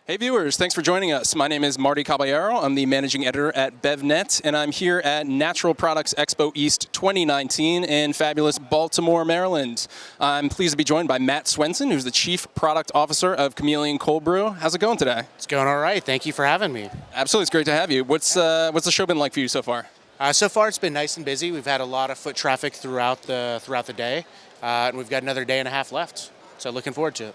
Hey viewers, thanks for joining us. My name is Marty Caballero. I'm the managing editor at BevNET, and I'm here at Natural Products Expo East 2019 in fabulous Baltimore, Maryland. I'm pleased to be joined by Matt Swenson, who's the Chief Product Officer of Chameleon Cold-Brew. How's it going today? It's going all right. Thank you for having me. Absolutely, it's great to have you. What's the show been like for you so far? So far, it's been nice and busy. We've had a lot of foot traffic throughout the day, and we've got another day and a half left. So looking forward to it.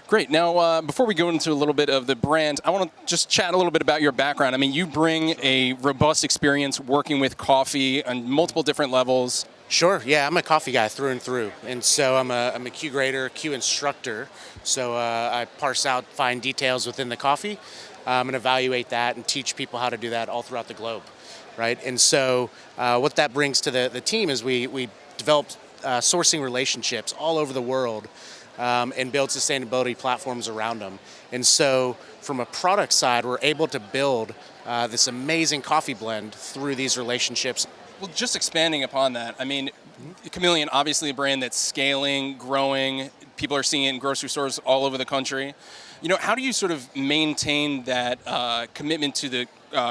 Great. Now, before we go into a little bit of the brand, I want to just chat a little bit about your background. I mean, you bring a robust experience working with coffee on multiple different levels. Sure. Yeah, I'm a coffee guy through and through, and so I'm a Q grader, Q instructor. So I parse out fine details within the coffee, and evaluate that and teach people how to do that all throughout the globe, right? And so what that brings to the team is we developed sourcing relationships all over the world. And build sustainability platforms around them. And so from a product side, we're able to build this amazing coffee blend through these relationships. Well, just expanding upon that, I mean, Chameleon, obviously a brand that's scaling, growing. People are seeing it in grocery stores all over the country. You know, how do you sort of maintain that commitment to the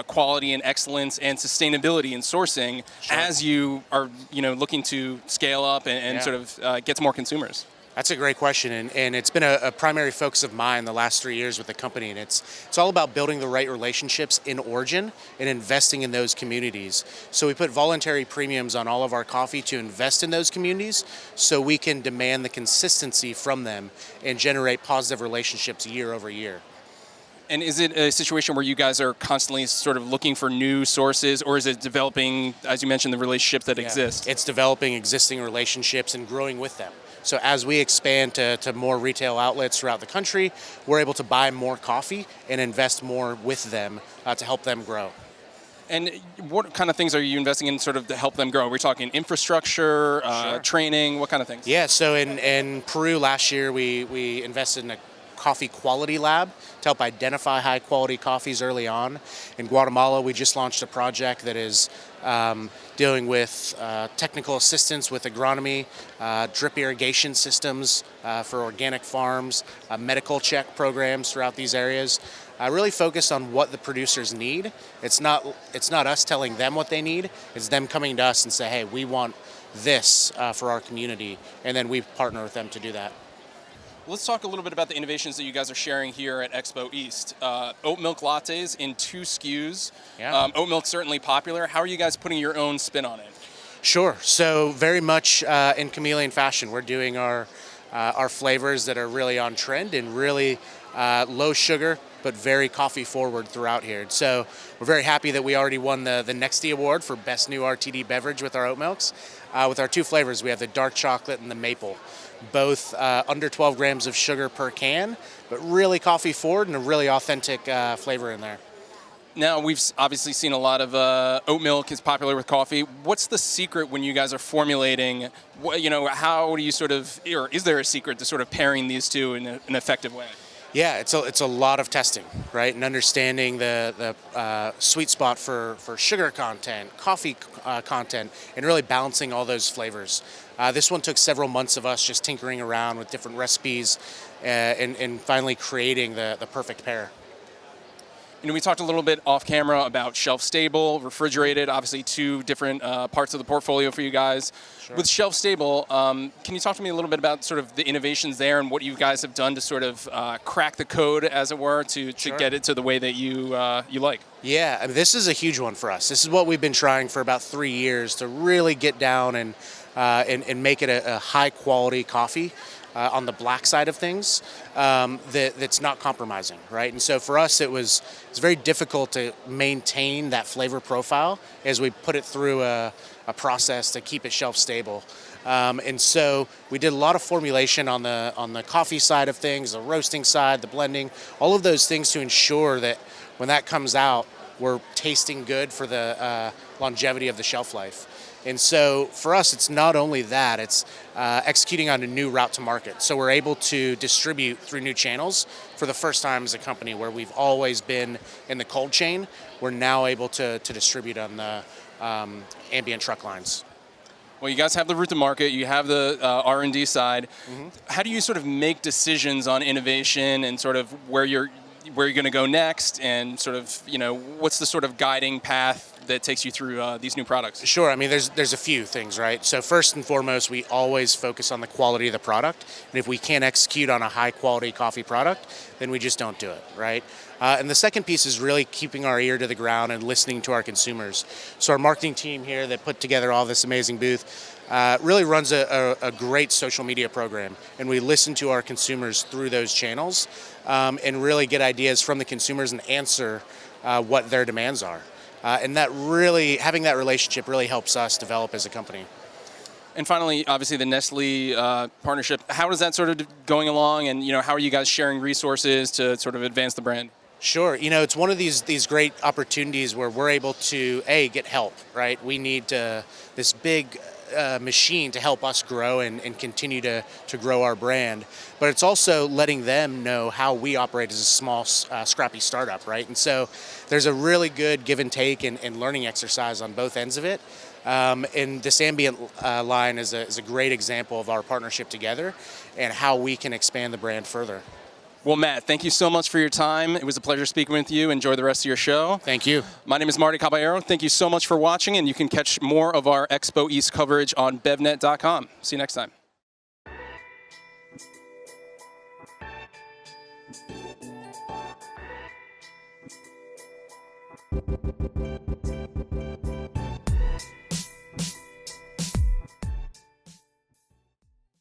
quality and excellence and sustainability in sourcing as you are, looking to scale up and sort of get to more consumers? That's a great question, and it's been a primary focus of mine the last 3 years with the company, and it's all about building the right relationships in origin and investing in those communities. So we put voluntary premiums on all of our coffee to invest in those communities so we can demand the consistency from them and generate positive relationships year over year. And is it a situation where you guys are constantly sort of looking for new sources, or is it developing, as you mentioned, the relationships that exist? It's developing existing relationships and growing with them. So as we expand to more retail outlets throughout the country, we're able to buy more coffee and invest more with them to help them grow. And what kind of things are you investing in sort of to help them grow? We're talking infrastructure, training, what kind of things? Yeah, so in Peru last year, we invested in a coffee quality lab to help identify high quality coffees early on. In Guatemala, we just launched a project that is dealing with technical assistance with agronomy, drip irrigation systems for organic farms, medical check programs throughout these areas. Really focused on what the producers need. It's not us telling them what they need. It's them coming to us and say, hey, we want this for our community, and then we partner with them to do that. Let's talk a little bit about the innovations that you guys are sharing here at Expo East. Oat milk lattes in 2 SKUs. Yeah. Oat milk's certainly popular. How are you guys putting your own spin on it? Sure. So very much in Chameleon fashion, we're doing our flavors that are really on trend and really low sugar, but very coffee forward throughout here. So we're very happy that we already won the Nestlé Award for Best New RTD Beverage with our oat milks. With our 2 flavors, we have the dark chocolate and the maple. Both under 12 grams of sugar per can, but really coffee forward and a really authentic flavor in there. Now, we've obviously seen a lot of oat milk is popular with coffee. What's the secret when you guys are formulating? How do you sort of, or is there a secret to sort of pairing these two in an effective way? Yeah, it's a lot of testing, right, and understanding the sweet spot for sugar content, coffee content, and really balancing all those flavors. This one took several months of us just tinkering around with different recipes and finally creating the perfect pair. We talked a little bit off camera about shelf stable, refrigerated, obviously 2 different parts of the portfolio for you guys. Sure. With shelf stable, can you talk to me a little bit about sort of the innovations there and what you guys have done to sort of crack the code, as it were, to get it to the way that you like? Yeah, I mean, this is a huge one for us. This is what we've been trying for about 3 years to really get down and make it a high quality coffee. On the black side of things, that's not compromising, right? And so for us, it's very difficult to maintain that flavor profile as we put it through a process to keep it shelf stable. And so we did a lot of formulation on the coffee side of things, the roasting side, the blending, all of those things to ensure that when that comes out, we're tasting good for the longevity of the shelf life. And so for us, it's not only that, it's executing on a new route to market. So we're able to distribute through new channels for the first time as a company where we've always been in the cold chain. We're now able to distribute on the ambient truck lines. Well, you guys have the route to market, you have the R&D side. Mm-hmm. How do you sort of make decisions on innovation and sort of where you're where you're going to go next, and sort of, what's the sort of guiding path that takes you through these new products? Sure. I mean, there's a few things, right? So first and foremost, we always focus on the quality of the product, and if we can't execute on a high quality coffee product, then we just don't do it, right? And the second piece is really keeping our ear to the ground and listening to our consumers. So our marketing team here that put together all this amazing booth really runs a great social media program, and we listen to our consumers through those channels and really get ideas from the consumers and answer what their demands are. And that really, having that relationship really helps us develop as a company. And finally, obviously, the Nestlé partnership. How is that sort of going along, and how are you guys sharing resources to sort of advance the brand? Sure. It's one of these great opportunities where we're able to get help. Right. We need this big machine to help us grow and continue to grow our brand. But it's also letting them know how we operate as a small, scrappy startup, right? And so there's a really good give and take and learning exercise on both ends of it. And this ambient line is a great example of our partnership together and how we can expand the brand further. Well, Matt, thank you so much for your time. It was a pleasure speaking with you. Enjoy the rest of your show. Thank you. My name is Marty Caballero. Thank you so much for watching, and you can catch more of our Expo East coverage on BevNET.com. See you next time.